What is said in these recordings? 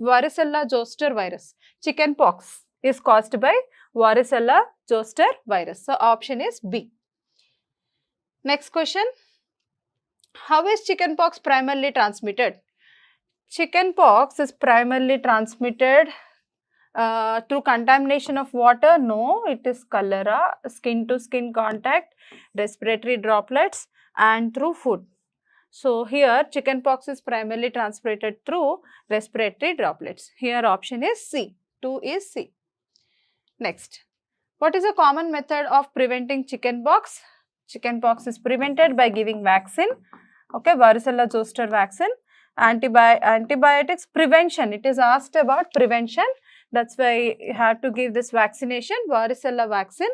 varicella zoster virus. Chicken pox is caused by varicella zoster virus. So option is B. Next question. How is chicken pox primarily transmitted? Chicken pox is primarily transmitted through contamination of water. No, it is cholera, skin to skin contact, respiratory droplets, and through food. So here chicken pox is primarily transmitted through respiratory droplets. Here option is C. 2 is C. Next, what is a common method of preventing chicken pox? Chicken pox is prevented by giving vaccine. Okay, varicella zoster vaccine. Antibiotics prevention. It is asked about prevention. That's why you have to give this vaccination, varicella vaccine.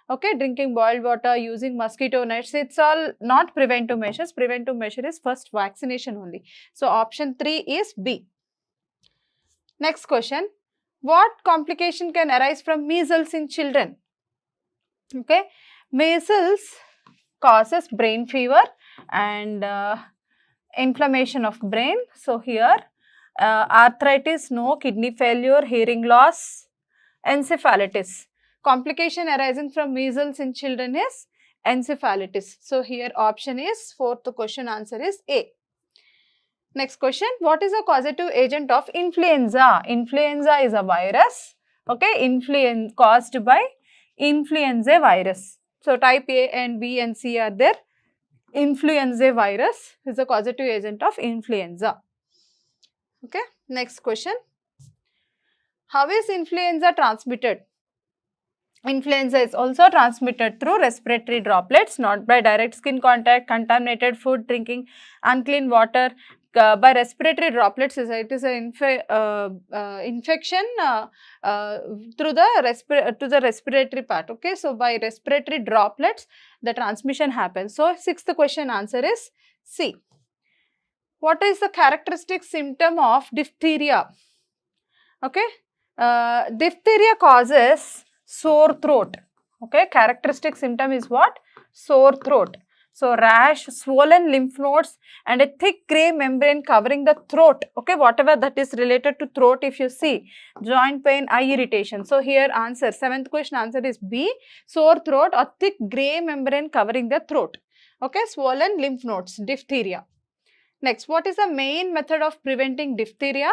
Okay, drinking boiled water, using mosquito nets, it's all not preventive measures. Preventive measure is first vaccination only. So option 3 is B. Next question. What complication can arise from measles in children? Okay, measles causes brain fever and inflammation of brain. So here arthritis, no. Kidney failure, hearing loss, encephalitis. Complication arising from measles in children is encephalitis. So here option is, fourth question answer is A. Next question. What is a causative agent of influenza? Influenza is a virus. Okay, caused by influenza virus. So type A and B and C are there. Influenza virus is a causative agent of influenza. Okay, next question. How is influenza transmitted? Influenza is also transmitted through respiratory droplets, not by direct skin contact, contaminated food, drinking unclean water. By respiratory droplets, it is an infection through the respiratory part. Okay, so by respiratory droplets, the transmission happens. So sixth question answer is C. What is the characteristic symptom of diphtheria? Okay, diphtheria causes sore throat. Okay, characteristic symptom is what? Sore throat. So rash, swollen lymph nodes and a thick grey membrane covering the throat. Okay, whatever that is related to throat, if you see, joint pain, eye irritation. So here answer, seventh question answer is B, sore throat or thick grey membrane covering the throat. Okay, swollen lymph nodes, diphtheria. Next, what is the main method of preventing diphtheria?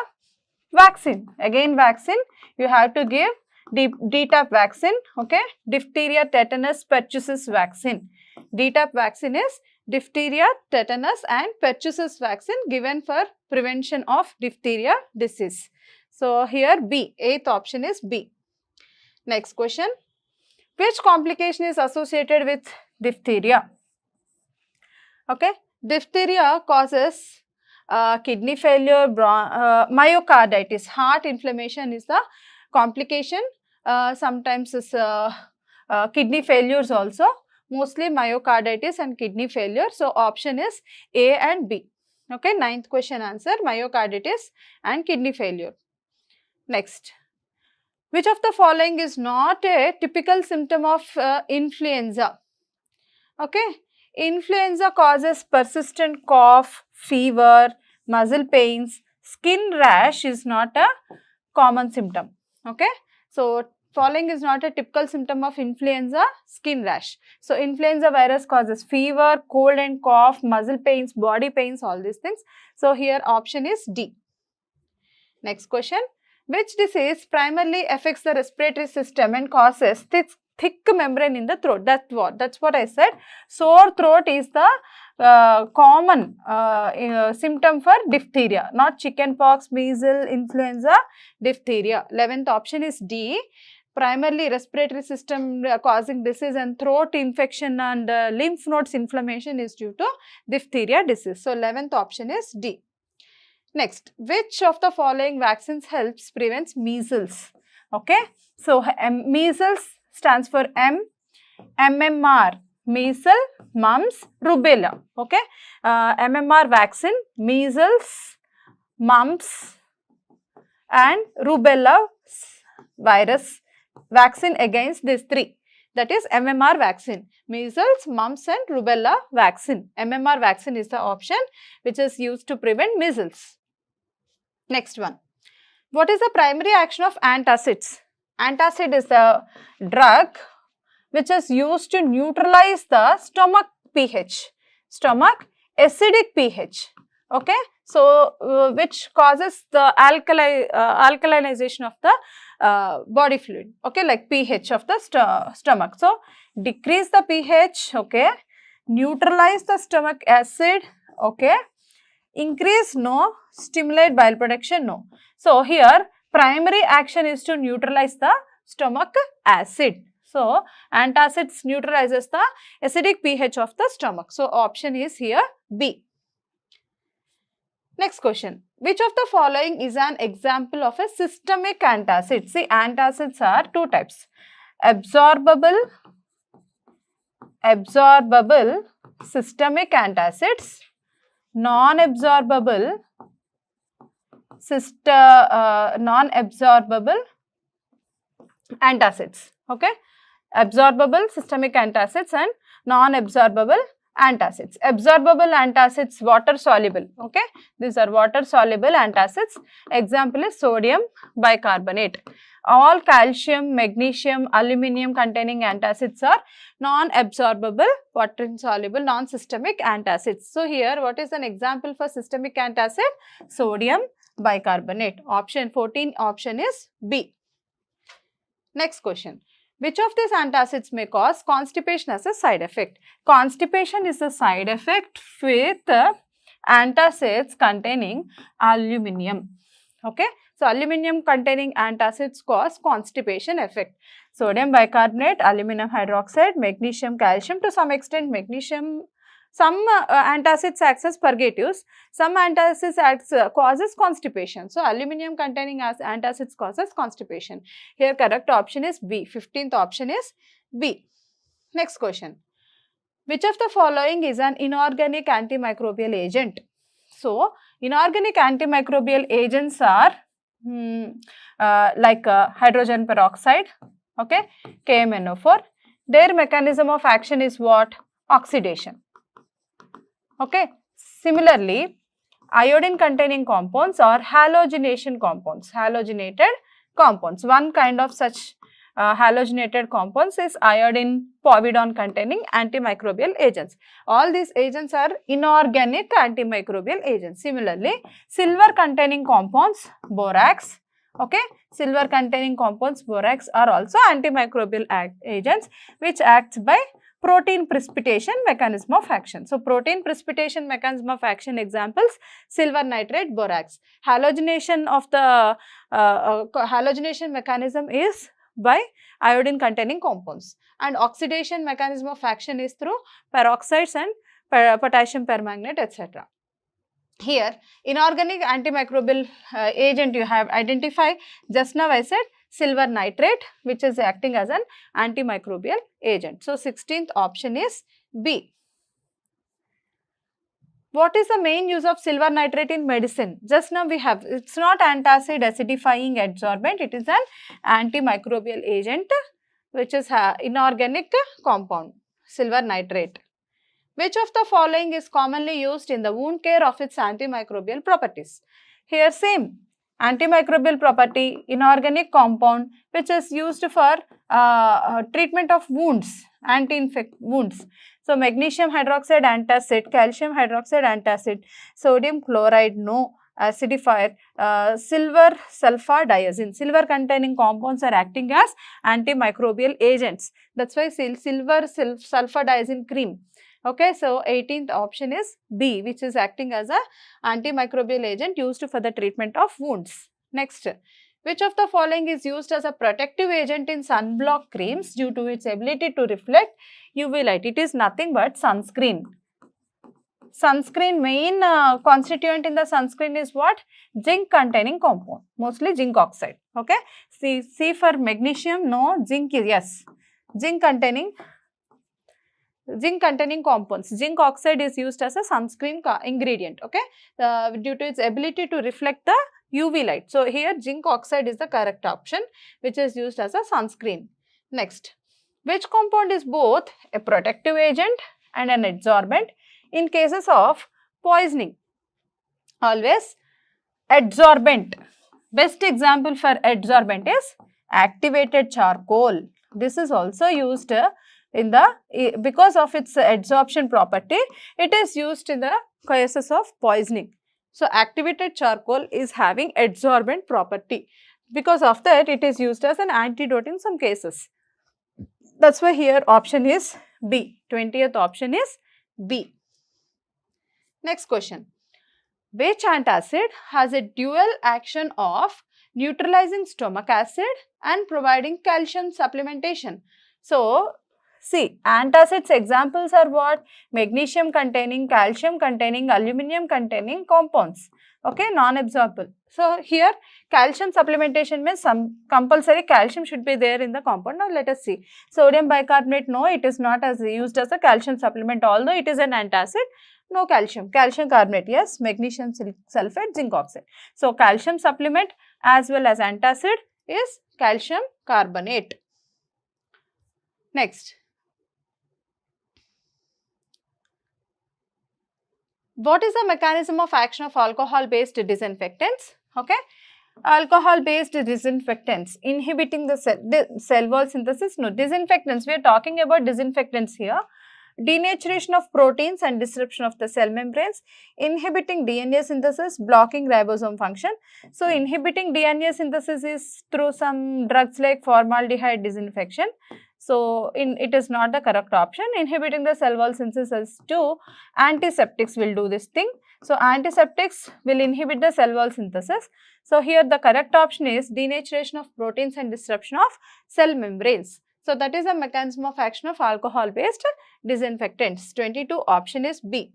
Vaccine. Again vaccine, you have to give DTaP vaccine. Okay, diphtheria, tetanus, pertussis vaccine. DTaP vaccine is diphtheria, tetanus and pertussis vaccine given for prevention of diphtheria disease. So here B, eighth option is B. Next question. Which complication is associated with diphtheria? Okay, diphtheria causes kidney failure, myocarditis, heart inflammation is the complication. Sometimes is kidney failures also. Mostly myocarditis and kidney failure. So option is A and B. Okay, ninth question answer, myocarditis and kidney failure. Next, which of the following is not a typical symptom of influenza? Okay, influenza causes persistent cough, fever, muscle pains, skin rash is not a common symptom. Okay, so following is not a typical symptom of influenza, skin rash. So influenza virus causes fever, cold and cough, muscle pains, body pains, all these things. So here option is D. Next question. Which disease primarily affects the respiratory system and causes thick membrane in the throat? That's what I said. Sore throat is the common symptom for diphtheria, not chicken pox, measles, influenza, diphtheria. 11th option is D. Primarily respiratory system causing disease and throat infection and lymph nodes inflammation is due to diphtheria disease. So 11th option is D. Next, which of the following vaccines helps prevents measles? Okay, so measles stands for M, MMR, measles, mumps, rubella. Okay, MMR vaccine, measles, mumps and rubella virus vaccine against these three. That is MMR vaccine, measles, mumps and rubella vaccine. MMR vaccine is the option which is used to prevent measles. Next one. What is the primary action of antacids? Antacid is a drug which is used to neutralize the stomach pH, stomach acidic pH. Okay, so which causes the alkalinization of the body fluid. Okay, like pH of the stomach. So decrease the pH. Okay, neutralize the stomach acid. Okay, increase no, stimulate bile production no. So here primary action is to neutralize the stomach acid. So antacids neutralizes the acidic pH of the stomach. So option is here B. Next question. Which of the following is an example of a systemic antacid? See, antacids are two types. Absorbable systemic antacids, non-absorbable antacids. Okay, absorbable systemic antacids and non-absorbable antacids. Absorbable antacids, water soluble. Okay, these are water soluble antacids. Example is sodium bicarbonate. All calcium, magnesium, aluminum containing antacids are non-absorbable, water insoluble, non-systemic antacids. So here what is an example for systemic antacid? Sodium bicarbonate. Option 14 option is B. Next question. Which of these antacids may cause constipation as a side effect? Constipation is a side effect with antacids containing aluminum. Okay, so aluminum containing antacids cause constipation effect. Sodium bicarbonate, aluminum hydroxide, magnesium, calcium, to some extent magnesium. Some antacids acts as purgatives, some antacids causes constipation. So aluminum containing antacids causes constipation. Here correct option is B. 15th option is B. Next question. Which of the following is an inorganic antimicrobial agent? So inorganic antimicrobial agents are like hydrogen peroxide, okay, KMNO4. Their mechanism of action is what? Oxidation. Okay. Similarly, iodine containing compounds are halogenation compounds, halogenated compounds. One kind of such halogenated compounds is iodine povidone containing antimicrobial agents. All these agents are inorganic antimicrobial agents. Similarly, silver containing compounds, borax, okay, silver containing compounds, borax are also antimicrobial agents which acts by protein precipitation mechanism of action. So protein precipitation mechanism of action examples: silver nitrate, borax. Halogenation of the halogenation mechanism is by iodine containing compounds, and oxidation mechanism of action is through peroxides and potassium permanganate, etc. Here inorganic antimicrobial agent you have identified. Just now I said silver nitrate, which is acting as an antimicrobial agent. So 16th option is B. What is the main use of silver nitrate in medicine? Just now we have, it's not antacid, acidifying, adsorbent, it is an antimicrobial agent which is inorganic compound, silver nitrate. Which of the following is commonly used in the wound care of its antimicrobial properties? Here same, antimicrobial property, inorganic compound which is used for treatment of wounds, anti-infect wounds. So magnesium hydroxide antacid, calcium hydroxide antacid, sodium chloride no, acidifier, silver sulfadiazine. Silver containing compounds are acting as antimicrobial agents. That's why silver sulfadiazine cream. Okay, so 18th option is B, which is acting as a antimicrobial agent used for the treatment of wounds. Next, which of the following is used as a protective agent in sunblock creams due to its ability to reflect UV light? It is nothing but sunscreen. Sunscreen, main constituent in the sunscreen is what? Zinc containing compound, mostly zinc oxide. Okay, see for magnesium, no, zinc is yes, zinc containing compounds. Zinc oxide is used as a sunscreen ingredient, okay, due to its ability to reflect the UV light. So here zinc oxide is the correct option which is used as a sunscreen. Next, which compound is both a protective agent and an adsorbent in cases of poisoning? Always adsorbent. Best example for adsorbent is activated charcoal. This is also used in the, because of its adsorption property, it is used in the cases of poisoning. So, activated charcoal is having adsorbent property. Because of that, it is used as an antidote in some cases. That's why here option is B. 20th option is B. Next question. Which antacid has a dual action of neutralizing stomach acid and providing calcium supplementation? So, see, antacids examples are what? Magnesium containing, calcium containing, aluminum containing compounds. Okay, non-absorbable. So, here calcium supplementation means some compulsory calcium should be there in the compound. Now, let us see. Sodium bicarbonate, no, it is not as used as a calcium supplement, although it is an antacid. No calcium, calcium carbonate, yes, magnesium sulfate, zinc oxide. So, calcium supplement as well as antacid is calcium carbonate. Next. What is the mechanism of action of alcohol-based disinfectants? Okay. Alcohol-based disinfectants inhibiting the cell wall synthesis? No, disinfectants, we are talking about disinfectants here. Denaturation of proteins and disruption of the cell membranes, inhibiting DNA synthesis, blocking ribosome function. So, inhibiting DNA synthesis is through some drugs like formaldehyde disinfection. So, it is not the correct option. Inhibiting the cell wall synthesis too, antiseptics will do this thing. So, antiseptics will inhibit the cell wall synthesis. So, here the correct option is denaturation of proteins and disruption of cell membranes. So, that is the mechanism of action of alcohol-based disinfectants. 22 option is B.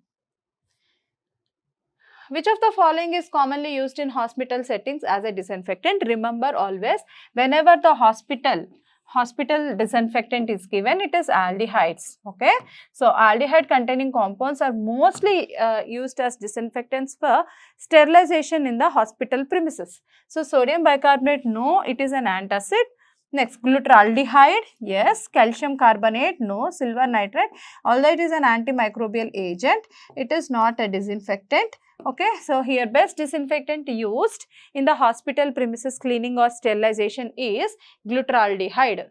Which of the following is commonly used in hospital settings as a disinfectant? Remember always, whenever the hospital disinfectant is given, it is aldehydes. Okay. So, aldehyde containing compounds are mostly used as disinfectants for sterilization in the hospital premises. So, sodium bicarbonate, no, it is an antacid. Next, glutaraldehyde, yes. Calcium carbonate, no. Silver nitrate, although it is an antimicrobial agent, it is not a disinfectant. Okay, so here best disinfectant used in the hospital premises cleaning or sterilization is glutaraldehyde.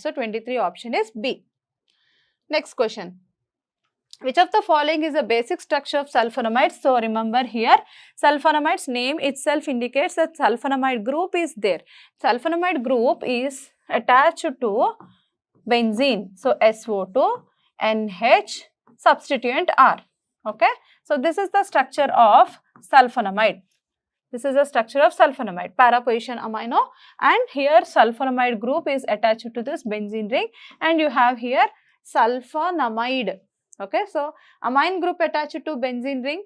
So, 23 option is B. Next question. Which of the following is the basic structure of sulfonamides? So, remember here, sulfonamides name itself indicates that sulfonamide group is there. Sulfonamide group is attached to benzene. So, SO2, NH, substituent R. Okay. So, this is the structure of sulfonamide. This is the structure of sulfonamide, para position amino, and here sulfonamide group is attached to this benzene ring, and you have here sulfonamide. Okay, so amine group attached to benzene ring.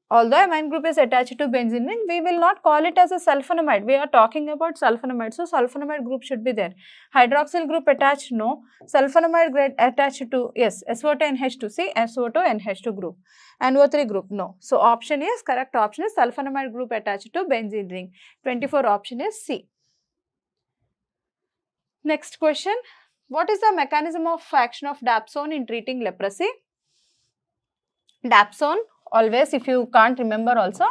Although amine group is attached to benzene ring, we will not call it as a sulfonamide. We are talking about sulfonamide. So, sulfonamide group should be there. Hydroxyl group attached, no. Sulfonamide group attached to, yes, SO2 NH2C, SO2 NH2 group. NO3 group, no. So, option is, correct option is sulfonamide group attached to benzene ring. 24 option is C. Next question. What is the mechanism of action of dapsone in treating leprosy? Dapsone, always if you can't remember also,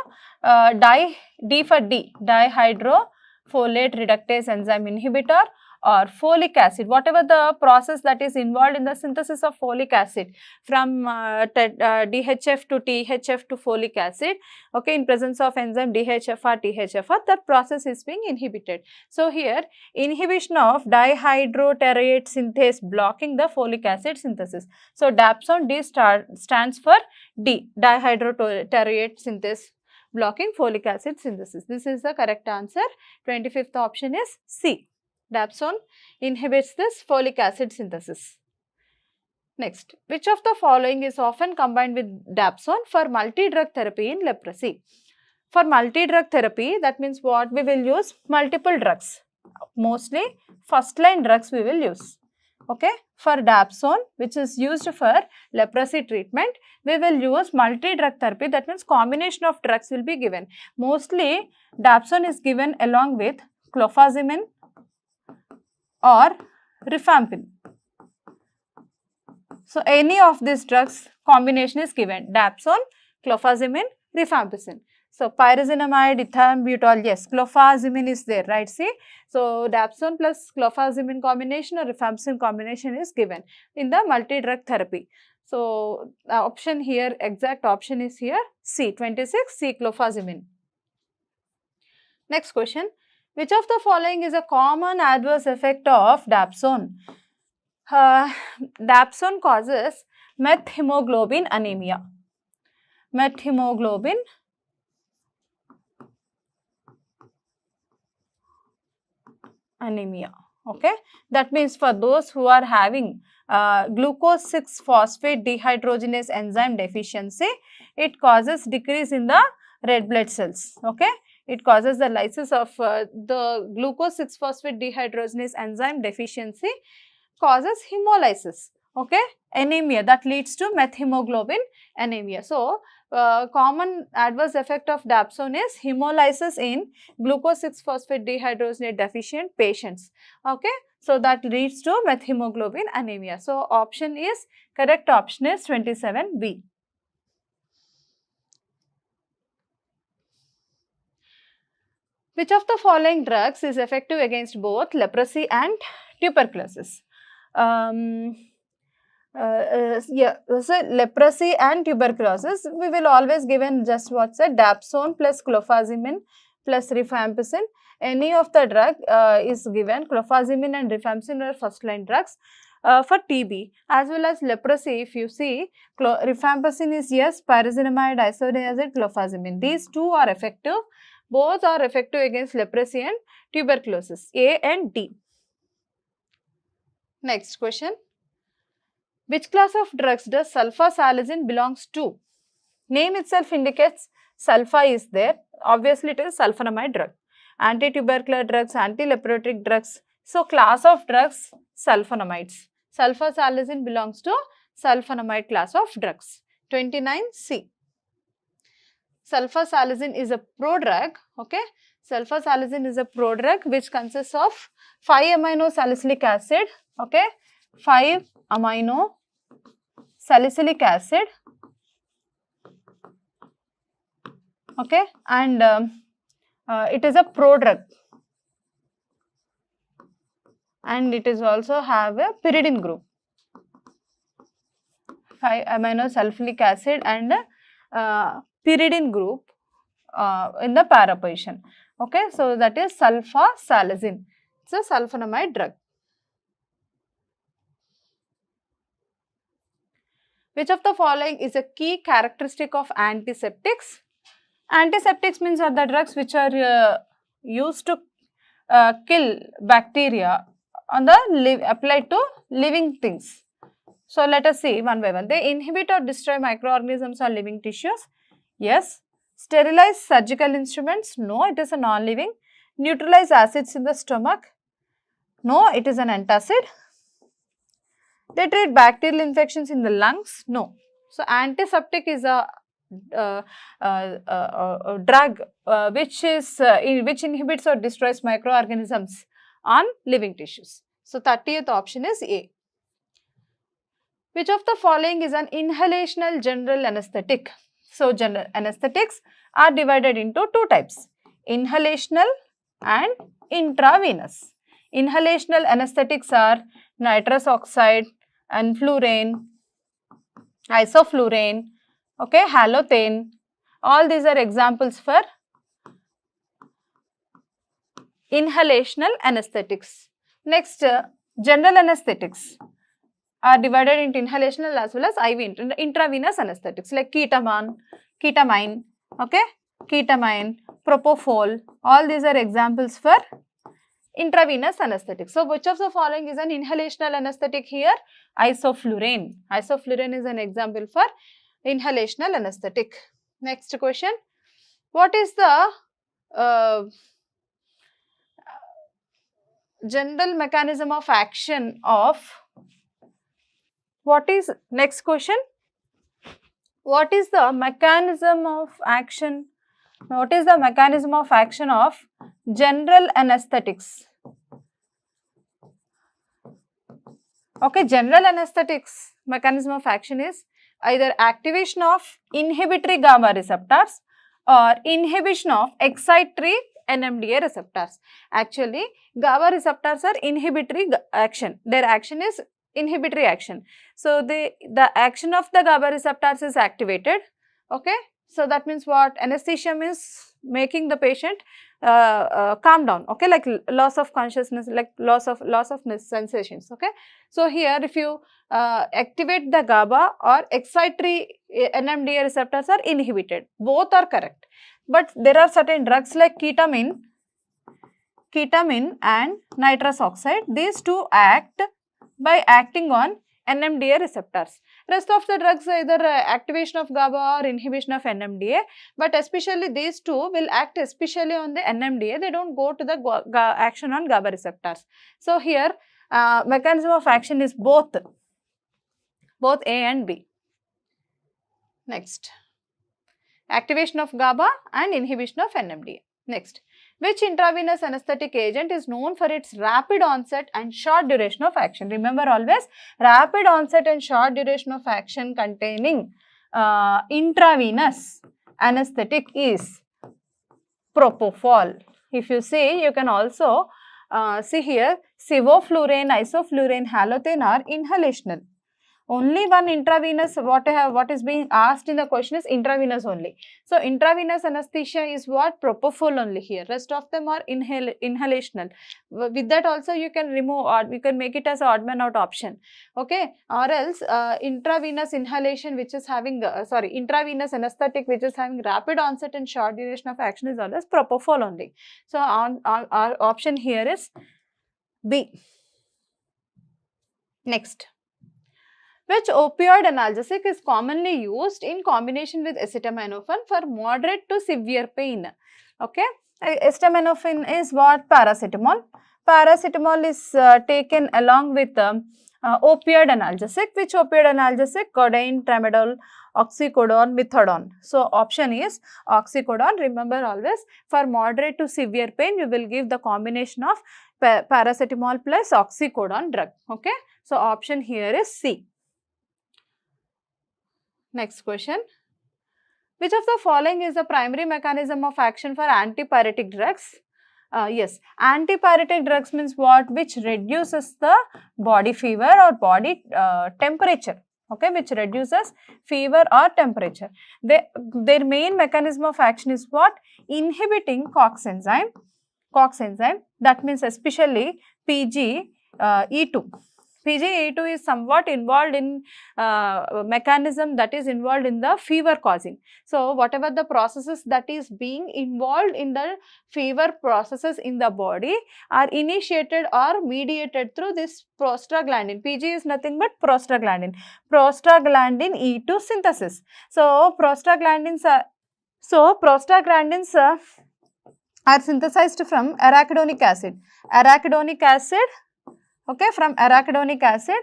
D for D, dihydrofolate reductase enzyme inhibitor, or folic acid, whatever the process that is involved in the synthesis of folic acid from DHF to THF to folic acid, okay, in presence of enzyme DHFR, THFR, that process is being inhibited. So, here inhibition of dihydroterroate synthase blocking the folic acid synthesis. So, dapsone D stands for D, dihydroterroate synthase blocking folic acid synthesis. This is the correct answer. 25th option is C. Dapsone inhibits this folic acid synthesis. Next, which of the following is often combined with dapsone for multi-drug therapy in leprosy? For multi-drug therapy, that means what? We will use multiple drugs. Mostly first-line drugs we will use. Okay, for dapsone, which is used for leprosy treatment, we will use multi-drug therapy. That means combination of drugs will be given. Mostly dapsone is given along with clofazimine or rifampin. So, any of these drugs combination is given, dapsone, clofazimine, rifampicin. So pyrazinamide, ethambutol, yes, clofazimine is there, right? See, so dapsone plus clofazimine combination or rifampicin combination is given in the multi-drug therapy. So the option here, exact option is here C, 26, C, clofazimine. Next question, which of the following is a common adverse effect of dapsone? Dapsone causes methemoglobin anemia. Methemoglobin anemia. Okay, that means for those who are having glucose 6 phosphate dehydrogenase enzyme deficiency, it causes decrease in the red blood cells. Okay, it causes the lysis of the glucose 6 phosphate dehydrogenase enzyme deficiency, causes hemolysis. Okay, anemia that leads to methemoglobin anemia. So common adverse effect of dapsone is hemolysis in glucose 6 phosphate dehydrogenase deficient patients. Okay, so that leads to methemoglobin anemia. So option is, correct option is 27B. Which of the following drugs is effective against both leprosy and tuberculosis? So leprosy and tuberculosis, we will always given just what's a dapsone plus clofazimine plus rifampicin. Any of the drug is given. Clofazimine and rifampicin are first line drugs. For TB as well as leprosy, if you see, rifampicin is yes, pyrazinamide, isoniazid, clofazimine. These two are effective. Both are effective against leprosy and tuberculosis, A and D. Next question. Which class of drugs does sulfasalazine belongs to? Name itself indicates sulfa is there. Obviously, it is sulfonamide drug. Anti-tubercular drugs, anti-leprotic drugs. So, class of drugs, sulfonamides. Sulfasalazine belongs to sulfonamide class of drugs. 29C. Sulfasalazine is a prodrug. Okay. Sulfasalazine is a prodrug which consists of 5-amino salicylic acid. Okay. 5-amino salicylic acid. Okay. And it is a prodrug. And it is also have a pyridine group. 5-amino salicylic acid and pyridine group in the para position. Okay, so that is sulfasalazine. It's a sulfonamide drug. Which of the following is a key characteristic of antiseptics? Antiseptics means are the drugs which are used to kill bacteria on the applied to living things. So let us see one by one. They inhibit or destroy microorganisms on living tissues. Yes. Sterilize surgical instruments? No, it is a non-living. Neutralize acids in the stomach? No, it is an antacid. They treat bacterial infections in the lungs? No. So antiseptic is a drug which inhibits or destroys microorganisms on living tissues. So 30th option is A. Which of the following is an inhalational general anesthetic? So, general anesthetics are divided into two types, inhalational and intravenous. Inhalational anesthetics are nitrous oxide, enflurane, isoflurane, okay, halothane. All these are examples for inhalational anesthetics. Next, general anesthetics are divided into inhalational as well as IV intravenous anesthetics like ketamine, okay, ketamine, propofol. All these are examples for intravenous anesthetics. So, which of the following is an inhalational anesthetic here? Isoflurane. Isoflurane is an example for inhalational anesthetic. Next question. What is the general mechanism of action of next question? What is the mechanism of action? What is the mechanism of action of general anesthetics? Okay, general anesthetics mechanism of action is either activation of inhibitory gamma receptors or inhibition of excitatory NMDA receptors. Actually, GABA receptors are inhibitory action. Their action is inhibitory action. So, the action of the GABA receptors is activated. Okay. So, that means what? Anesthesia means making the patient calm down. Okay, like loss of consciousness, like loss of sensations. Okay. So, here if you activate the GABA or excitatory NMDA receptors are inhibited. Both are correct. But there are certain drugs like ketamine and nitrous oxide. These two act by acting on NMDA receptors. Rest of the drugs either activation of GABA or inhibition of NMDA, but especially these two will act especially on the NMDA. They don't go to the action on GABA receptors. So, here mechanism of action is both A and B. Next, activation of GABA and inhibition of NMDA. Next, which intravenous anesthetic agent is known for its rapid onset and short duration of action? Remember always, rapid onset and short duration of action containing intravenous anesthetic is propofol. If you see, you can also see here, sevoflurane, isoflurane, halothane are inhalational. Only one intravenous, what is being asked in the question is intravenous only. So, intravenous anesthesia is what? Propofol only here. Rest of them are inhalational. With that also you can remove, or you can make it as an odd man out option. Okay. Or else intravenous inhalation which is having, intravenous anesthetic which is having rapid onset and short duration of action is always propofol only. So, our option here is B. Next. Which opioid analgesic is commonly used in combination with acetaminophen for moderate to severe pain? Okay. Acetaminophen is what? Paracetamol. Paracetamol is taken along with opioid analgesic. Which opioid analgesic? Codeine, tramadol, oxycodone, methadone. So, option is oxycodone. Remember always, for moderate to severe pain, we will give the combination of paracetamol plus oxycodone drug. Okay. So, option here is C. Next question. Which of the following is the primary mechanism of action for antipyretic drugs? Yes, antipyretic drugs means what? Which reduces the body fever or body temperature. Okay, which reduces fever or temperature. Their main mechanism of action is what? Inhibiting COX enzyme. That means especially PGE2. PGE2 is somewhat involved in mechanism that is involved in the fever causing. So, whatever the processes that is being involved in the fever processes in the body are initiated or mediated through this prostaglandin. PG is nothing but prostaglandin. Prostaglandin E2 synthesis. So, prostaglandins are synthesized from arachidonic acid. Okay, from arachidonic acid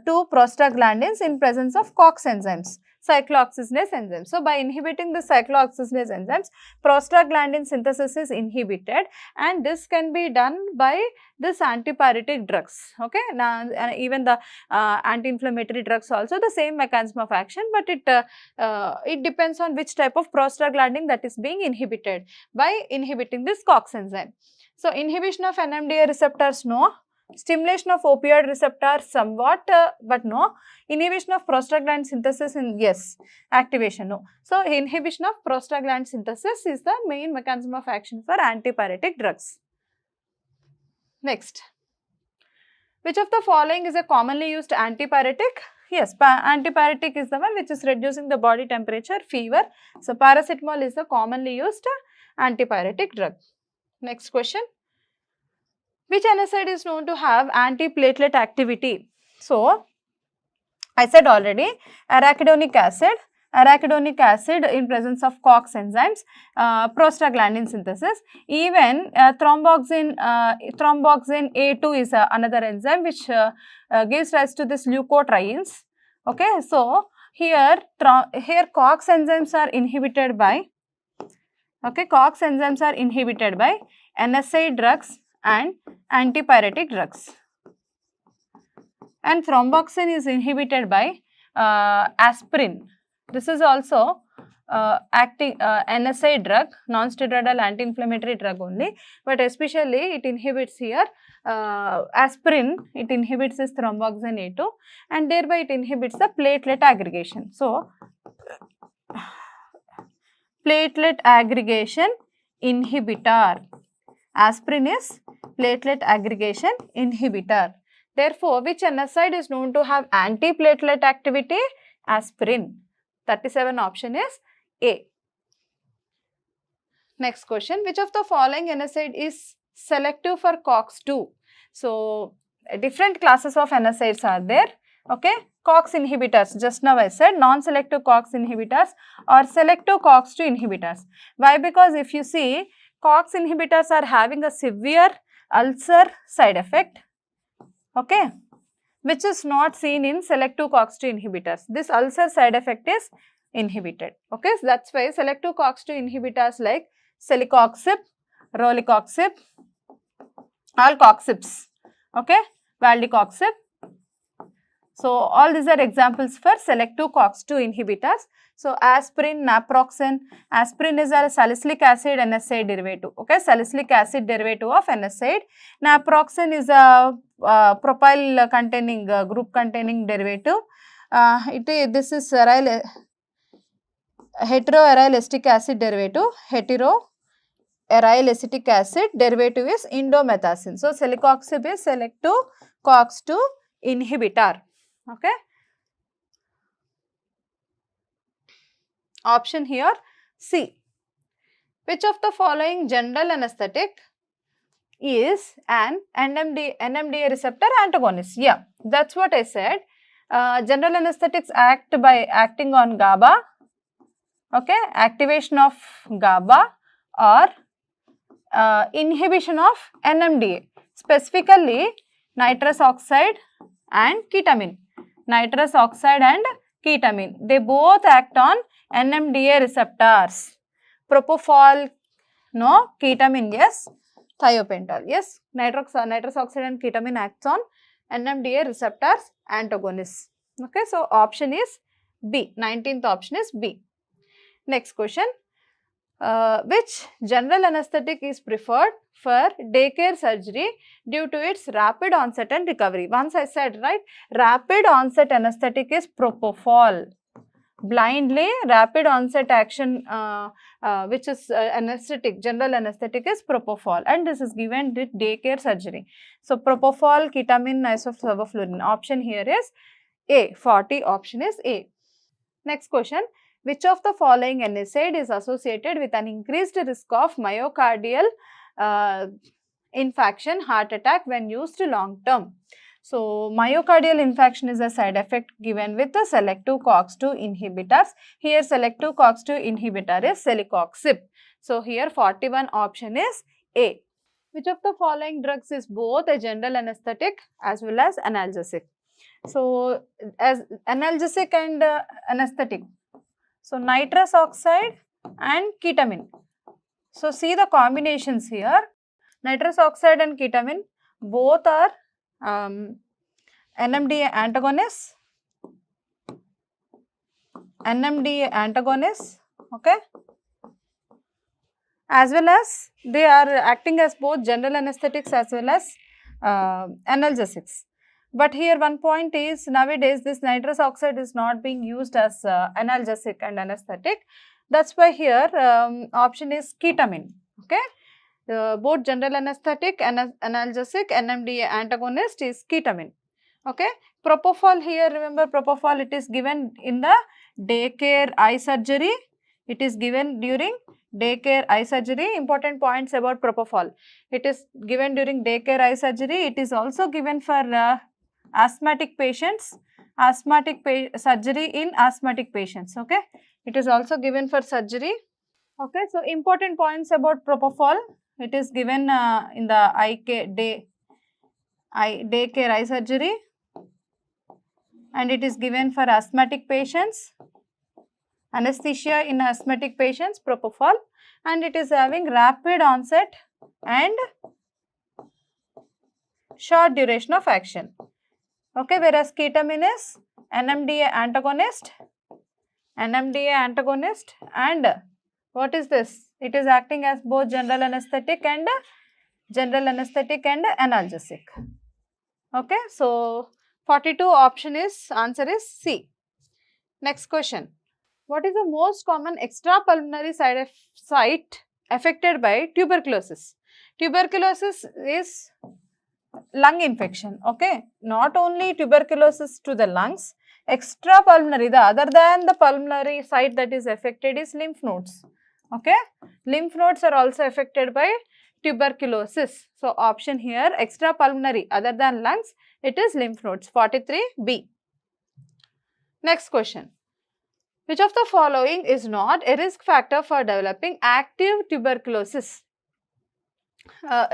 to prostaglandins in presence of COX enzymes, cyclooxygenase enzymes. So, by inhibiting the cyclooxygenase enzymes, prostaglandin synthesis is inhibited, and this can be done by this antipyretic drugs. Okay, now even the anti-inflammatory drugs also the same mechanism of action, but it depends on which type of prostaglandin that is being inhibited by inhibiting this COX enzyme. So, inhibition of NMDA receptors, no. Stimulation of opioid receptors somewhat, but no. Inhibition of prostaglandin synthesis in yes. Activation, no. So, inhibition of prostaglandin synthesis is the main mechanism of action for antipyretic drugs. Next, which of the following is a commonly used antipyretic? Yes, antipyretic is the one which is reducing the body temperature, fever. So, paracetamol is the commonly used antipyretic drug. Next question. Which NSAID is known to have antiplatelet activity? So, I said already, arachidonic acid in presence of COX enzymes, prostaglandin synthesis. Even thromboxane A2 is another enzyme which gives rise to this leukotrienes. Okay, so here COX enzymes are inhibited by NSAID drugs and antipyretic drugs, and thromboxane is inhibited by aspirin. This is also NSAID drug, non-steroidal anti-inflammatory drug only, but especially it inhibits here aspirin, it inhibits this thromboxane A2 and thereby it inhibits the platelet aggregation. So, platelet aggregation inhibitor. Aspirin is platelet aggregation inhibitor. Therefore, which NSAID is known to have antiplatelet activity? Aspirin. 37 option is A. Next question, which of the following NSAID is selective for COX-2? So, different classes of NSAIDs are there. Okay, COX inhibitors, just now I said non-selective COX inhibitors or selective COX-2 inhibitors. Why? Because if you see, COX inhibitors are having a severe ulcer side effect, okay, which is not seen in selective COX-2 inhibitors. This ulcer side effect is inhibited, okay. So, that is why selective COX-2 inhibitors like celecoxib, rolicoxib, all coxibs, okay, valdecoxib. So, all these are examples for selective COX-2 inhibitors. So, aspirin, naproxen, aspirin is a salicylic acid NSAID derivative, okay, salicylic acid derivative of NSAID. Naproxen is a propyl containing group containing derivative. This is heteroaryl acetic acid derivative, heteroaryl acetic acid derivative is indomethacin. So, celecoxib is selective COX-2 inhibitor, okay. Option here C. Which of the following general anesthetic is an NMDA receptor antagonist? Yeah, that's what I said. General anesthetics act by acting on GABA, okay, activation of GABA or inhibition of NMDA, specifically nitrous oxide and ketamine. Nitrous oxide and ketamine, they both act on NMDA receptors. Propofol, no. Ketamine, yes. Thiopental, yes. Nitrous oxide and ketamine acts on NMDA receptors antagonists. Okay, so option is B. 19th option is B. Next question. Which general anesthetic is preferred for daycare surgery due to its rapid onset and recovery? Once I said, right, rapid onset anesthetic is propofol. Blindly rapid onset action which is anesthetic, general anesthetic is propofol, and this is given with daycare surgery. So, propofol, ketamine, isoflurane. Option here is A. 40 option is A. Next question. Which of the following NSAID is associated with an increased risk of myocardial infarction, heart attack when used long term? So, myocardial infarction is a side effect given with the selective COX-2 inhibitors. Here selective COX-2 inhibitor is celecoxib. So, here 41 option is A. Which of the following drugs is both a general anesthetic as well as analgesic? So, as analgesic and anesthetic. So, nitrous oxide and ketamine. So, see the combinations here. Nitrous oxide and ketamine both are NMDA antagonists. Okay, as well as they are acting as both general anesthetics as well as analgesics. But here one point is, nowadays this nitrous oxide is not being used as analgesic and anesthetic. That's why here option is ketamine. Okay, both general anesthetic and analgesic NMDA antagonist is ketamine. Okay, propofol here, remember propofol, it is given in the daycare eye surgery. It is given during daycare eye surgery. Important points about propofol. It is given during daycare eye surgery. It is also given for asthmatic patients, surgery in asthmatic patients. Okay, it is also given for surgery. Okay, so important points about propofol. It is given in the daycare eye surgery, and it is given for asthmatic patients, anesthesia in asthmatic patients, propofol, and it is having rapid onset and short duration of action. Okay, whereas ketamine is NMDA antagonist NMDA antagonist, and what is this? It is acting as both general anesthetic and analgesic. Okay, so 42 option is, answer is C. Next question. What is the most common extrapulmonary site affected by tuberculosis? Tuberculosis is lung infection, okay? Not only tuberculosis to the lungs, extrapulmonary, the other than the pulmonary site that is affected is lymph nodes, okay? Lymph nodes are also affected by tuberculosis. So, option here, extrapulmonary, other than lungs, it is lymph nodes, 43B. Next question. Which of the following is not a risk factor for developing active tuberculosis?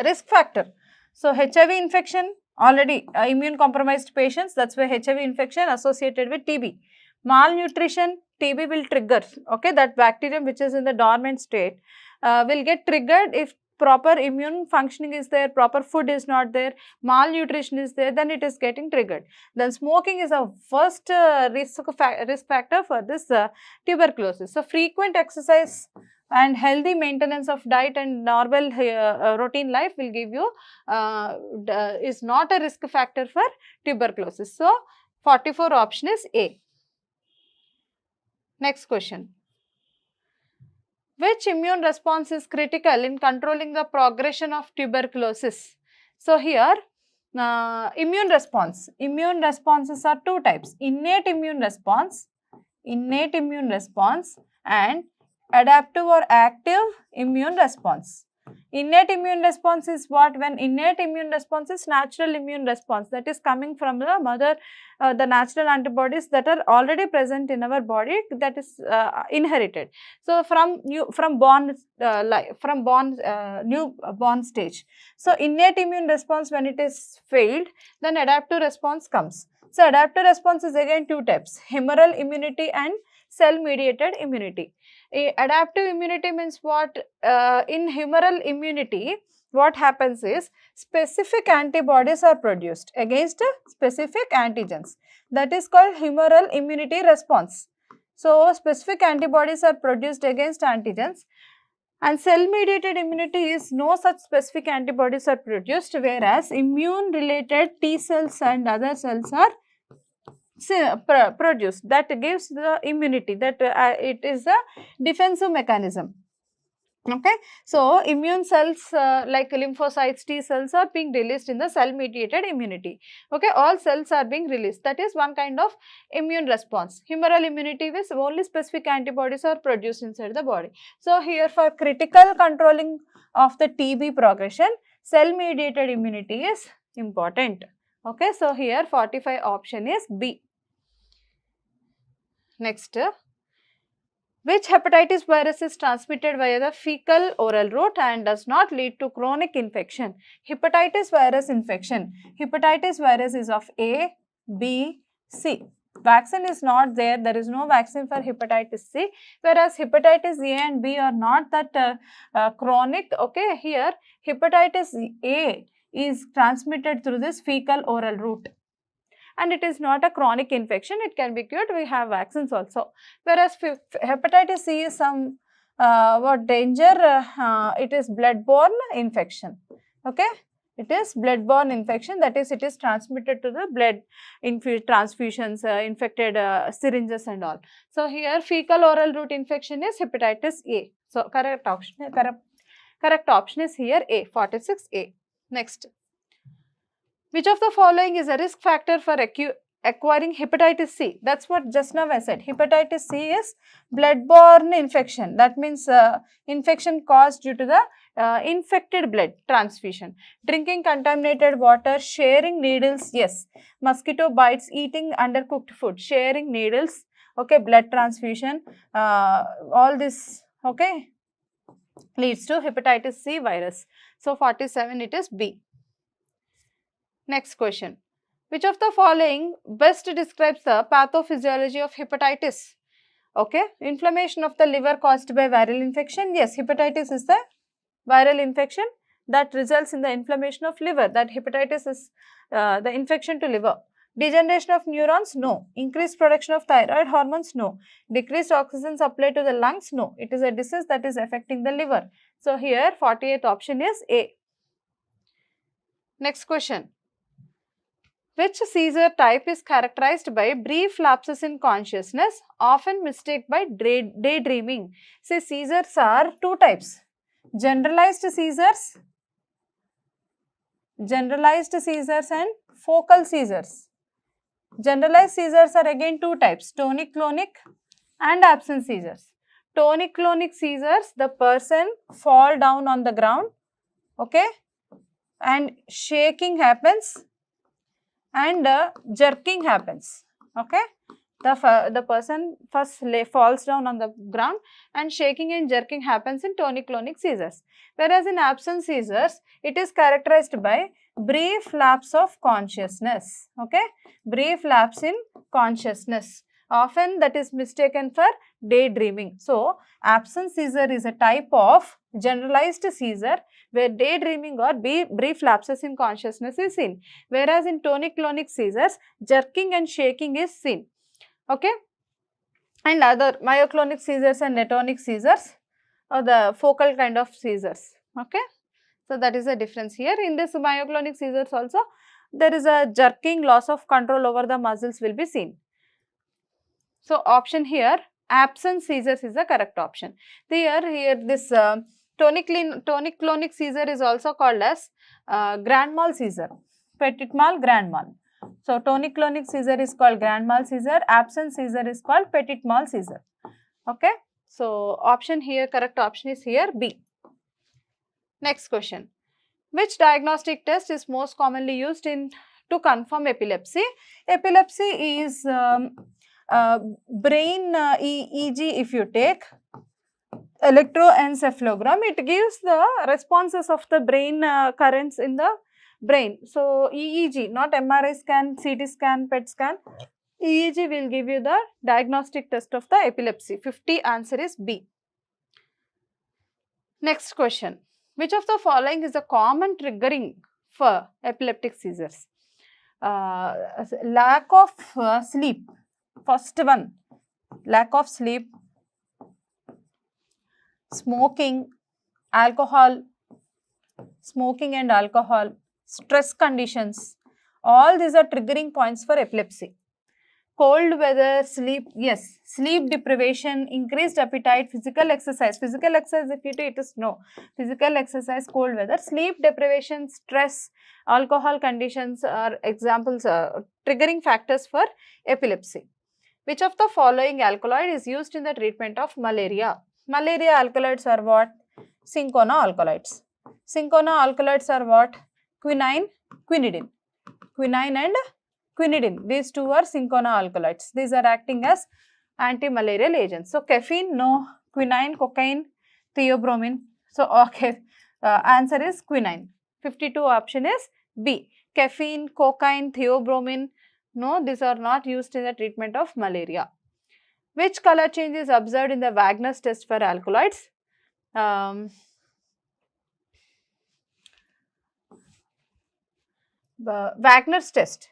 Risk factor. So, HIV infection, already immune compromised patients, that's why HIV infection associated with TB. Malnutrition, TB will trigger, okay, that bacterium which is in the dormant state will get triggered if proper immune functioning is there, proper food is not there, malnutrition is there, then it is getting triggered. Then smoking is a first risk factor for this tuberculosis. So, frequent exercise and healthy maintenance of diet and normal routine life will give you, is not a risk factor for tuberculosis. So, 44 option is A. Next question. Which immune response is critical in controlling the progression of tuberculosis? So, here immune response. Immune responses are two types, innate immune response and adaptive or active immune response. Innate immune response is what? When innate immune response is natural immune response, that is coming from the mother, the natural antibodies that are already present in our body, that is inherited. So, from newborn stage. So, innate immune response, when it is failed, then adaptive response comes. So, adaptive response is again two types, humoral immunity and cell mediated immunity. Adaptive immunity means what? In humoral immunity, what happens is specific antibodies are produced against specific antigens. That is called humoral immunity response. So, specific antibodies are produced against antigens, and cell mediated immunity is no such specific antibodies are produced, whereas immune related T cells and other cells are produced. That gives the immunity, that it is a defensive mechanism. Okay, so immune cells like lymphocytes, T cells are being released in the cell mediated immunity. Okay, all cells are being released. That is one kind of immune response. Humoral immunity is only specific antibodies are produced inside the body. So, here for critical controlling of the TB progression, cell mediated immunity is important. Okay, so here 45 option is B. Next, which hepatitis virus is transmitted via the fecal oral route and does not lead to chronic infection? Hepatitis virus infection. Hepatitis virus is of A, B, C. Vaccine is not there. There is no vaccine for hepatitis C, whereas hepatitis A and B are not that chronic. Okay, here hepatitis A is transmitted through this fecal oral route, and it is not a chronic infection, it can be cured, we have vaccines also. Whereas hepatitis C is some what danger, it is blood-borne infection, okay. It is blood-borne infection, that is it is transmitted to the blood transfusions, infected syringes and all. So, here fecal oral route infection is hepatitis A. So, correct option is here A, 46A. Next. Which of the following is a risk factor for acquiring hepatitis C? That's what just now I said. Hepatitis C is blood-borne infection. That means infection caused due to the infected blood transfusion. Drinking contaminated water, sharing needles, yes. Mosquito bites, eating undercooked food, sharing needles, okay, blood transfusion, all this, okay, leads to hepatitis C virus. So, 47 it is B. Next question. Which of the following best describes the pathophysiology of hepatitis? Okay, inflammation of the liver caused by viral infection. Yes, hepatitis is the viral infection that results in the inflammation of liver. That hepatitis is the infection to liver. Degeneration of neurons? No. Increased production of thyroid hormones? No. Decreased oxygen supply to the lungs? No. It is a disease that is affecting the liver. So, here 48th option is A. Next question. Which seizure type is characterized by brief lapses in consciousness, often mistaken by daydreaming? See, seizures are two types. Generalized seizures and focal seizures. Generalized seizures are again two types, tonic-clonic and absence seizures. Tonic-clonic seizures, the person fall down on the ground, okay, and shaking happens and jerking happens, okay. The person first falls down on the ground and shaking and jerking happens in tonic-clonic seizures. Whereas in absence seizures, it is characterized by brief lapse of consciousness, okay. Brief lapse in consciousness. Often that is mistaken for daydreaming. So, absence seizure is a type of generalized seizure where daydreaming or brief lapses in consciousness is seen. Whereas in tonic-clonic seizures, jerking and shaking is seen. Okay, and other myoclonic seizures and atonic seizures are the focal kind of seizures. Okay, so that is the difference here. In this myoclonic seizures also, there is a jerking, loss of control over the muscles will be seen. So option here, absence seizures is the correct option. Here this tonic-clonic seizure is also called as grand mal seizure, petit mal, grand mal. So, tonic-clonic seizure is called grand mal seizure, absence seizure is called petit mal seizure. Okay. So, option here, correct option is here B. Next question. Which diagnostic test is most commonly used to confirm epilepsy? Epilepsy is brain EEG if you take. Electroencephalogram, it gives the responses of the brain currents in the brain. So, EEG, not MRI scan, CT scan, PET scan. EEG will give you the diagnostic test of the epilepsy. 50 answer is B. Next question. Which of the following is a common triggering for epileptic seizures? Lack of sleep. First one, lack of sleep. Smoking, alcohol, smoking and alcohol, stress conditions, all these are triggering points for epilepsy. Cold weather, sleep, yes, sleep deprivation, increased appetite, physical exercise if you do, it is no. Physical exercise, cold weather, sleep deprivation, stress, alcohol conditions are examples, triggering factors for epilepsy. Which of the following alkaloid is used in the treatment of malaria? Malaria alkaloids are what? Cinchona alkaloids. Cinchona alkaloids are what? Quinine, quinidine. Quinine and quinidine. These two are cinchona alkaloids. These are acting as anti-malarial agents. So, caffeine, no. Quinine, cocaine, theobromine. So, okay. Answer is quinine. 52 option is B. Caffeine, cocaine, theobromine. No, these are not used in the treatment of malaria. Which color change is observed in the Wagner's test for alkaloids? Wagner's test.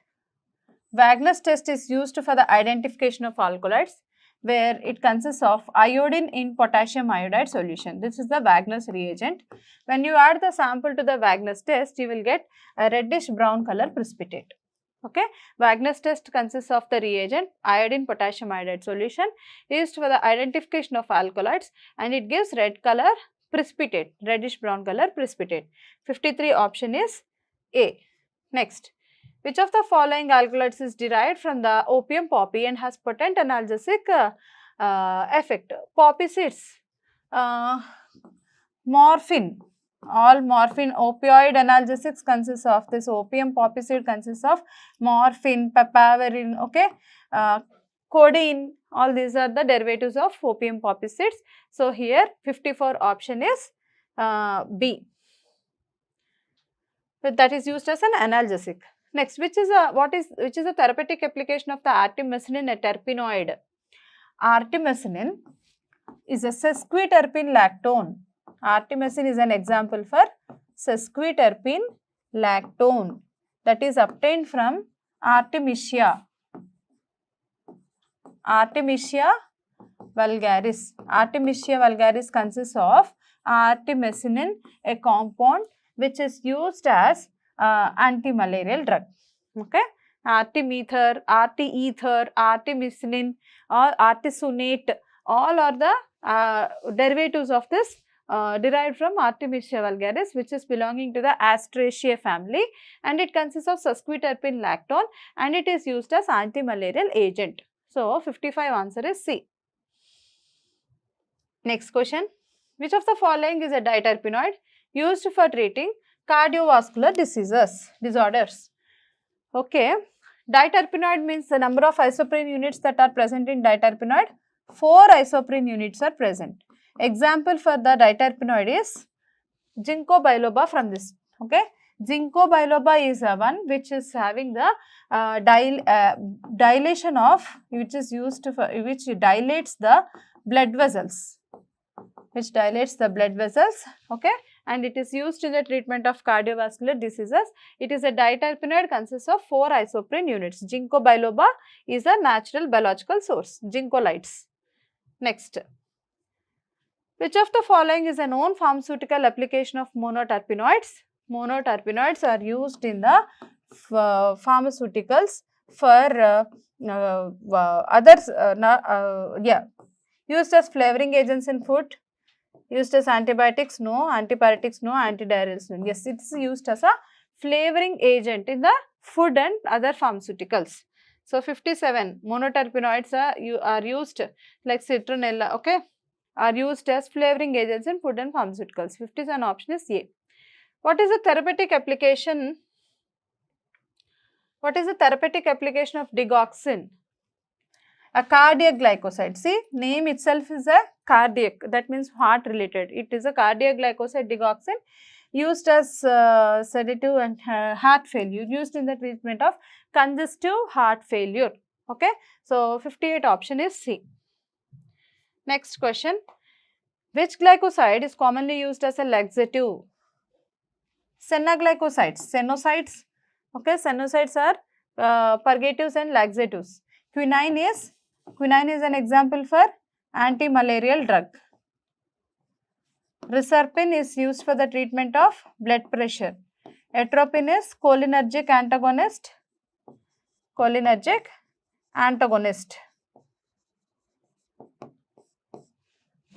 Wagner's test is used for the identification of alkaloids, where it consists of iodine in potassium iodide solution. This is the Wagner's reagent. When you add the sample to the Wagner's test, you will get a reddish brown color precipitate. Okay, Wagner's test consists of the reagent iodine potassium iodide solution used for the identification of alkaloids, and it gives red color precipitate, reddish brown color precipitate. 53 option is A. Next, which of the following alkaloids is derived from the opium poppy and has potent analgesic effect? Poppy seeds, morphine. All morphine, opioid analgesics consists of this. Opium poppy seed consists of morphine, papaverine, okay, codeine. All these are the derivatives of opium poppy seeds. So, here 54 option is B. So, that is used as an analgesic. Next, which is a therapeutic application of the artemisinin, a terpenoid? Artemisinin is a sesquiterpene lactone. Artemisinin is an example for sesquiterpene lactone that is obtained from Artemisia vulgaris. Artemisia vulgaris consists of artemisinin, a compound which is used as anti-malarial drug. Okay, artemether, artemisinin, or artesunate, all are the derivatives of this derived from Artemisia vulgaris, which is belonging to the Astraceae family, and it consists of sesquiterpene lactone, and it is used as anti-malarial agent. So 55 answer is C. Next question. Which of the following is a diterpenoid used for treating cardiovascular disorders? Okay. Diterpenoid means the number of isoprene units that are present in diterpenoid. 4 isoprene units are present. Example for the diterpenoid is ginkgo biloba from this. Okay. Ginkgo biloba is one which is having the dilation of, which is used for, which dilates the blood vessels. Okay, and it is used in the treatment of cardiovascular diseases. It is a diterpenoid, consists of 4 isoprene units. Ginkgo biloba is a natural biological source, ginkgolites. Next, which of the following is a known pharmaceutical application of monoterpenoids? Monoterpenoids are used in the pharmaceuticals for used as flavoring agents in food. Used as antibiotics? No. Antipyretics? No. Antidiarrheals? No. Yes, it is used as a flavoring agent in the food and other pharmaceuticals. So 57 monoterpenoids are used like citronella, okay, are used as flavoring agents in food and pharmaceuticals. 57 option is A. What is the therapeutic application? What is the therapeutic application of digoxin? A cardiac glycoside. See, name itself is a cardiac, that means heart related. It is a cardiac glycoside, digoxin, used as sedative and heart failure, used in the treatment of congestive heart failure. Okay, so 58 option is C. Next question. Which glycoside is commonly used as a laxative? Senaglycosides, senosides. Okay, senosides are purgatives and laxatives. Quinine is an example for anti-malarial drug. Reserpine is used for the treatment of blood pressure. Atropine is cholinergic antagonist.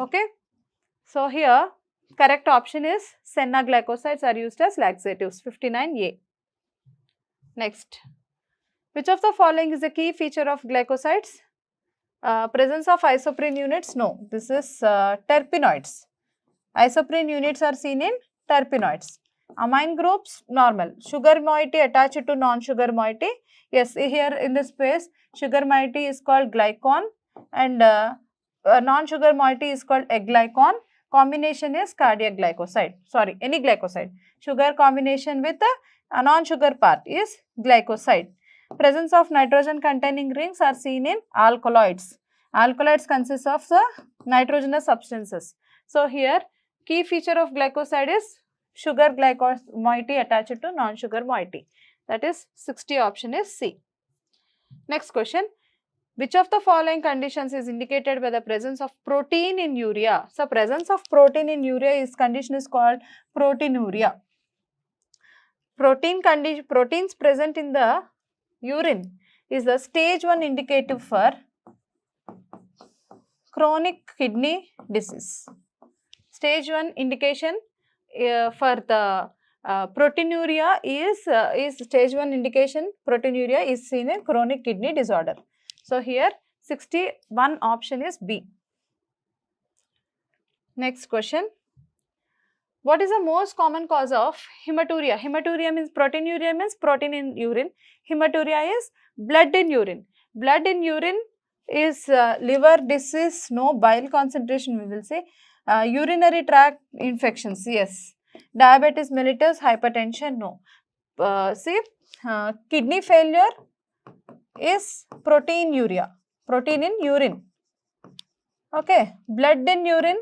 Okay. So here correct option is senaglycosides are used as laxatives. 59A. Next. Which of the following is a key feature of glycosides? Presence of isoprene units? No. This is terpenoids. Isoprene units are seen in terpenoids. Amine groups? Normal. Sugar moiety attached to non-sugar moiety? Yes, here in this space, sugar moiety is called glycon and non-sugar moiety is called aglycon. Combination is cardiac glycoside. Sorry, any glycoside. Sugar combination with a non-sugar part is glycoside. Presence of nitrogen containing rings are seen in alkaloids. Alkaloids consist of the nitrogenous substances. So here key feature of glycoside is sugar moiety attached to non-sugar moiety. That is 60 option is C. Next question. Which of the following conditions is indicated by the presence of protein in urea? So presence of protein in urea condition is called proteinuria. Proteins present in the urine is the stage 1 indicative for chronic kidney disease. Stage 1 indication for the proteinuria is stage 1 indication. Proteinuria is seen in chronic kidney disorder. So here 61 option is B. Next question. What is the most common cause of hematuria? Hematuria means proteinuria means protein in urine. Hematuria is blood in urine. Blood in urine is liver disease, no. Bile concentration we will say. Urinary tract infections, yes. Diabetes mellitus, hypertension, no. Kidney failure is proteinuria, protein in urine. Okay, blood in urine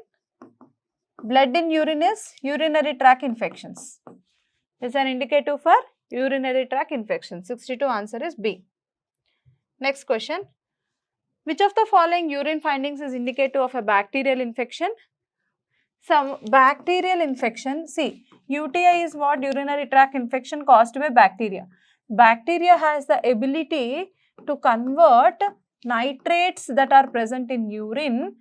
is urinary tract infections. Is an indicative for Urinary tract infection. 62 answer is B. Next question. Which of the following urine findings is indicative of a bacterial infection? Some bacterial infection, see, UTI is what? Urinary tract infection caused by bacteria. Bacteria has the ability to convert nitrates that are present in urine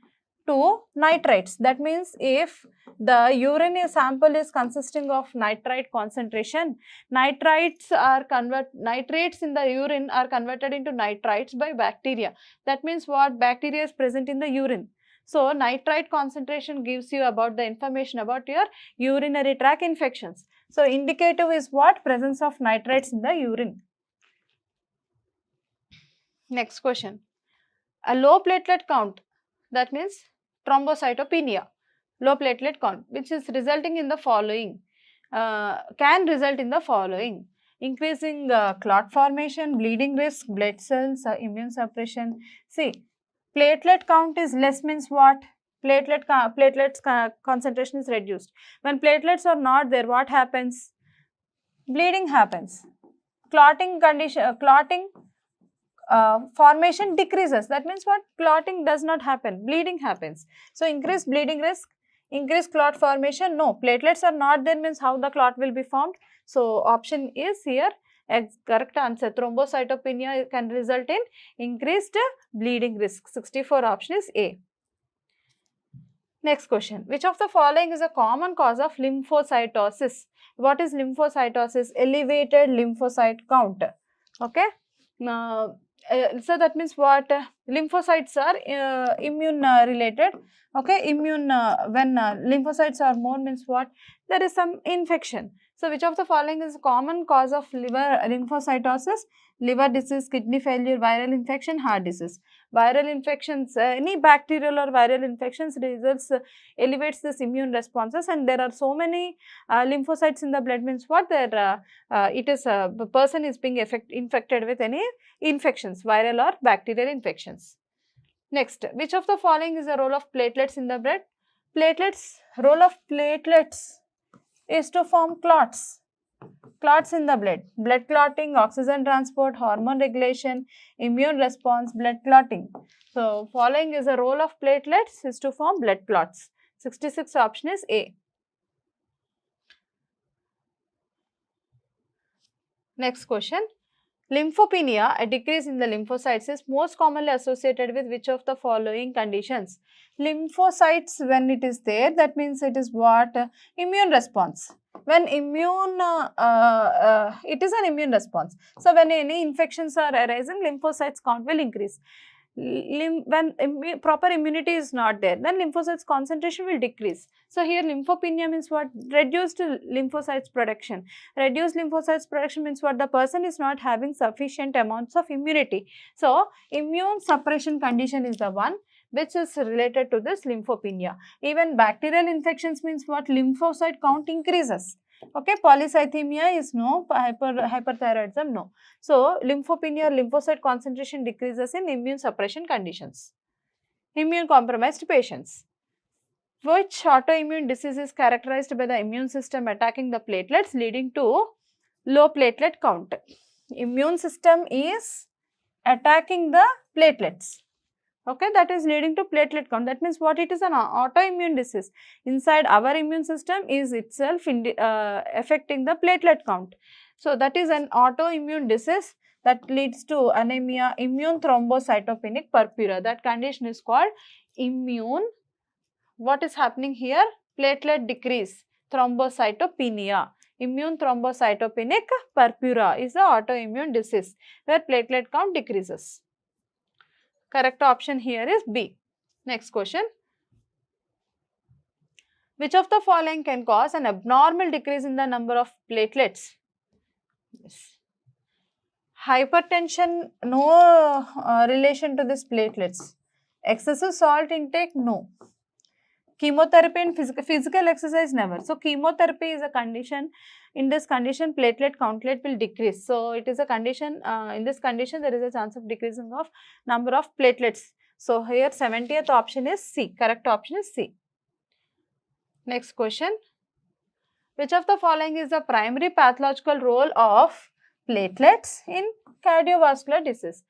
to nitrites. That means if the urine sample is consisting of nitrite concentration, nitrates in the urine are converted into nitrites by bacteria. That means what? Bacteria is present in the urine. So, nitrite concentration gives you about the information about your urinary tract infections. So, indicative is what? Presence of nitrates in the urine. Next question. A low platelet count, that means thrombocytopenia, low platelet count, which is resulting in the following, can result in the following: increasing clot formation, bleeding risk, blood cells, immune suppression. See, platelet count is less means what? Platelets concentration is reduced. When platelets are not there, what happens? Bleeding happens. Clotting formation decreases. That means what? Clotting does not happen. Bleeding happens. So, increased bleeding risk, increased clot formation. No, platelets are not there means how the clot will be formed. So, option is here correct answer. Thrombocytopenia can result in increased bleeding risk. 64 option is A. Next question. Which of the following is a common cause of lymphocytosis? What is lymphocytosis? Elevated lymphocyte count. Okay. So that means what? Lymphocytes are immune related. Okay. Immune when lymphocytes are more means what? There is some infection. So, which of the following is a common cause of liver lymphocytosis? Liver disease, kidney failure, viral infection, heart disease. Viral infections, any bacterial or viral infections results elevates this immune responses, and there are so many lymphocytes in the blood means what? There the person is being infected with any infections, viral or bacterial infections. Next, which of the following is the role of platelets in the blood? Role of platelets is to form clots in the blood. Blood clotting, oxygen transport, hormone regulation, immune response, blood clotting. So, following is the role of platelets is to form blood clots. 66 option is A. Next question. Lymphopenia, a decrease in the lymphocytes, is most commonly associated with which of the following conditions? Lymphocytes, when it is there, that means it is what? Immune response. When immune, it is an immune response. So, when any infections are arising, lymphocytes count will increase. When proper immunity is not there, then lymphocytes concentration will decrease. So, here lymphopenia means what? Reduced lymphocytes production. Reduced lymphocytes production means what? The person is not having sufficient amounts of immunity. So, immune suppression condition is the one which is related to this lymphopenia. Even bacterial infections means what? Lymphocyte count increases. Okay, polycythemia is no, hyperthyroidism no. So, lymphopenia, lymphocyte concentration decreases in immune suppression conditions. Immune compromised patients. Which autoimmune disease is characterized by the immune system attacking the platelets leading to low platelet count? Immune system is attacking the platelets. Okay, that is leading to platelet count. That means what? It is an autoimmune disease. Inside our immune system is itself affecting the platelet count. So, that is an autoimmune disease that leads to anemia, immune thrombocytopenic purpura. That condition is called immune. What is happening here? Platelet decrease, thrombocytopenia. Immune thrombocytopenic purpura is the autoimmune disease where platelet count decreases. Correct option here is B. Next question. Which of the following can cause an abnormal decrease in the number of platelets? Yes. Hypertension, no relation to this platelets. Excessive salt intake, no. Chemotherapy and physical exercise, never. So, chemotherapy is a condition. In this condition, platelet countlet will decrease. So, it is a condition, in this condition, there is a chance of decreasing of number of platelets. So, here 70th option is C. Correct option is C. Next question. Which of the following is the primary pathological role of platelets in cardiovascular disease?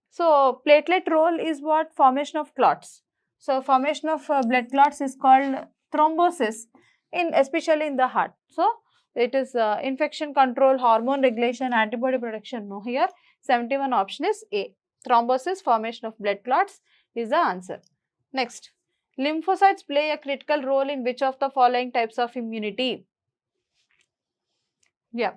So, platelet role is what? Formation of clots. So, formation of blood clots is called thrombosis, especially in the heart. So, it is infection control, hormone regulation, antibody production. No, here 71 option is A. Thrombosis, formation of blood clots is the answer. Next, lymphocytes play a critical role in which of the following types of immunity? Yeah.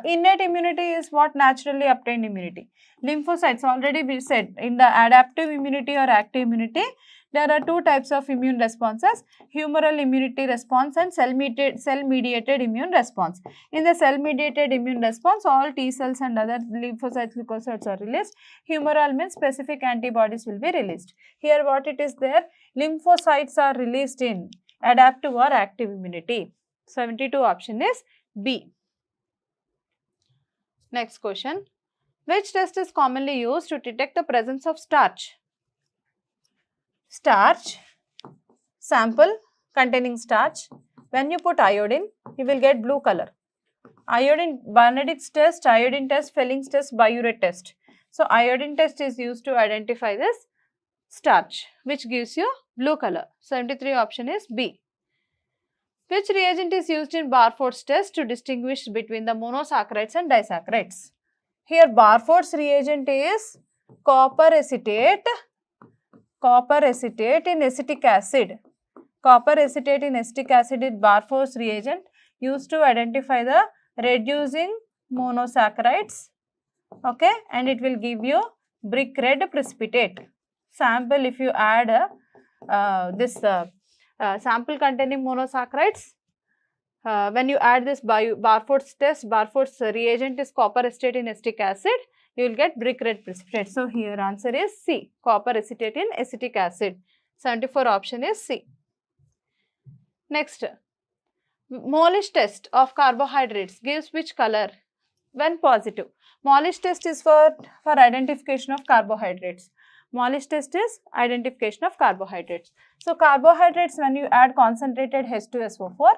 Innate immunity is what? Naturally obtained immunity. Lymphocytes, already we said, in the adaptive immunity or active immunity, there are two types of immune responses: humoral immunity response and cell-mediated immune response. In the cell-mediated immune response, all T cells and other lymphocytes, leukocytes are released. Humoral means specific antibodies will be released. Here what it is there? Lymphocytes are released in adaptive or active immunity. 72 option is B. Next question. Which test is commonly used to detect the presence of starch? Starch, sample containing starch. When you put iodine, you will get blue color. Iodine, Benedict's test, iodine test, Felling's test, biuret test. So, iodine test is used to identify this starch, which gives you blue color. 73 option is B. Which reagent is used in Barfoed's test to distinguish between the monosaccharides and disaccharides? Here Barfoed's reagent is copper acetate in acetic acid. Copper acetate in acetic acid is Barfoed's reagent used to identify the reducing monosaccharides. Okay, and it will give you brick red precipitate. Sample, if you add sample containing monosaccharides, when you add this Barfoed's test, Barfoed's reagent is copper acetate in acetic acid, you will get brick red precipitate. So, here answer is C, copper acetate in acetic acid. 74 option is C. Next, Molish test of carbohydrates gives which color when positive? Molish test is for identification of carbohydrates. Molish test is identification of carbohydrates. So, carbohydrates, when you add concentrated H2SO4,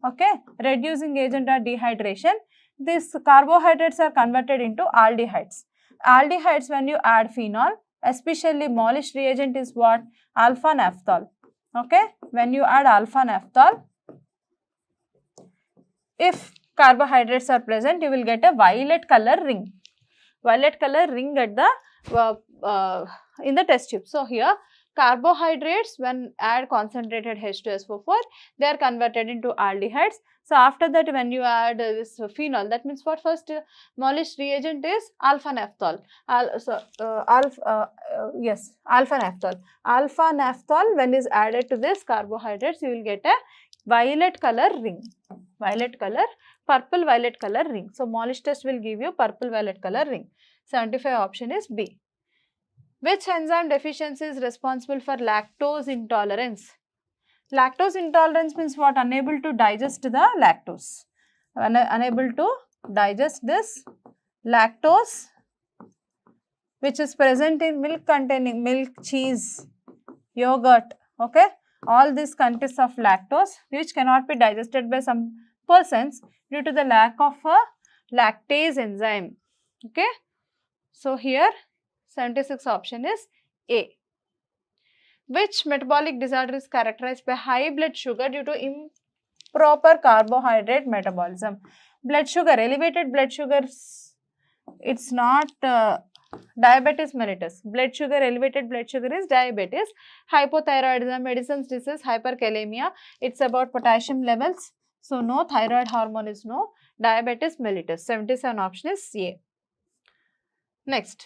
okay, reducing agent or dehydration, these carbohydrates are converted into aldehydes. Aldehydes, when you add phenol, especially Molish reagent is what? Alpha naphthol. Okay, when you add alpha naphthol, if carbohydrates are present, you will get a violet color ring. Violet color ring at the in the test tube. So, here carbohydrates, when add concentrated H2SO4, they are converted into aldehydes. So, after that, when you add this phenol, that means what? First Molish reagent is alpha naphthol. Alpha naphthol. Alpha naphthol, when is added to this carbohydrates, you will get a violet color ring. Violet color, purple violet color ring. So, Molish test will give you purple violet color ring. 75 option is B. Which enzyme deficiency is responsible for lactose intolerance? Lactose intolerance means what? Unable to digest the lactose. Unable to digest this lactose, which is present in milk containing milk, cheese, yogurt. Okay, all this consists of lactose, which cannot be digested by some persons due to the lack of a lactase enzyme. Okay, so here 76 option is A. Which metabolic disorder is characterized by high blood sugar due to improper carbohydrate metabolism? Blood sugar, elevated blood sugar, it's not diabetes mellitus. Blood sugar, elevated blood sugar is diabetes. Hypothyroidism, Addison's disease, hyperkalemia, it's about potassium levels. So, no, thyroid hormone is no. Diabetes mellitus. 77 option is A. Next.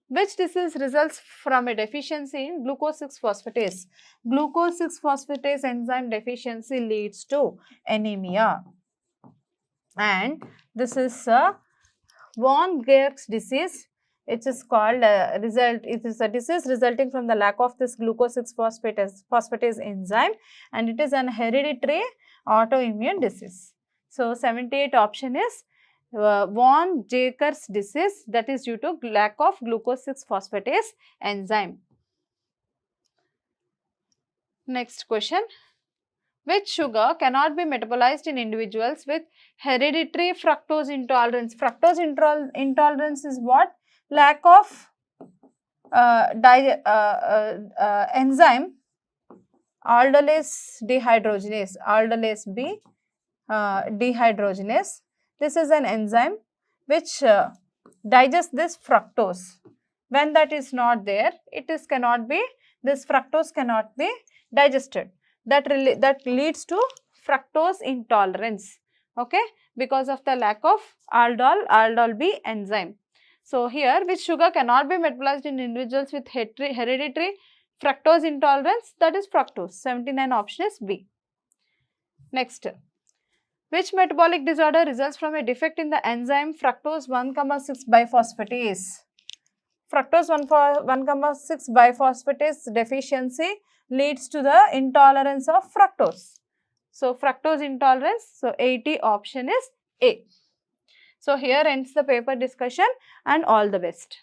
Which disease results from a deficiency in glucose 6-phosphatase? Glucose 6-phosphatase enzyme deficiency leads to anemia. And this is von Gehr's disease. It is called it is a disease resulting from the lack of this glucose 6-phosphatase enzyme, and it is an hereditary autoimmune disease. So, 78 option is von Gehr's disease, that is due to lack of glucose 6-phosphatase enzyme. Next question. Which sugar cannot be metabolized in individuals with hereditary fructose intolerance? Fructose intolerance is what? Lack of enzyme aldolase dehydrogenase, aldolase B dehydrogenase. This is an enzyme which digests this fructose. When that is not there, this fructose cannot be digested. That leads to fructose intolerance, okay, because of the lack of aldol B enzyme. So here, which sugar cannot be metabolized in individuals with hereditary fructose intolerance? That is fructose. 79 option is B. Next, which metabolic disorder results from a defect in the enzyme fructose 1,6 biphosphatase? Fructose 1,6 biphosphatase deficiency leads to the intolerance of fructose. So, fructose intolerance, so 80 option is A. So, here ends the paper discussion and all the best.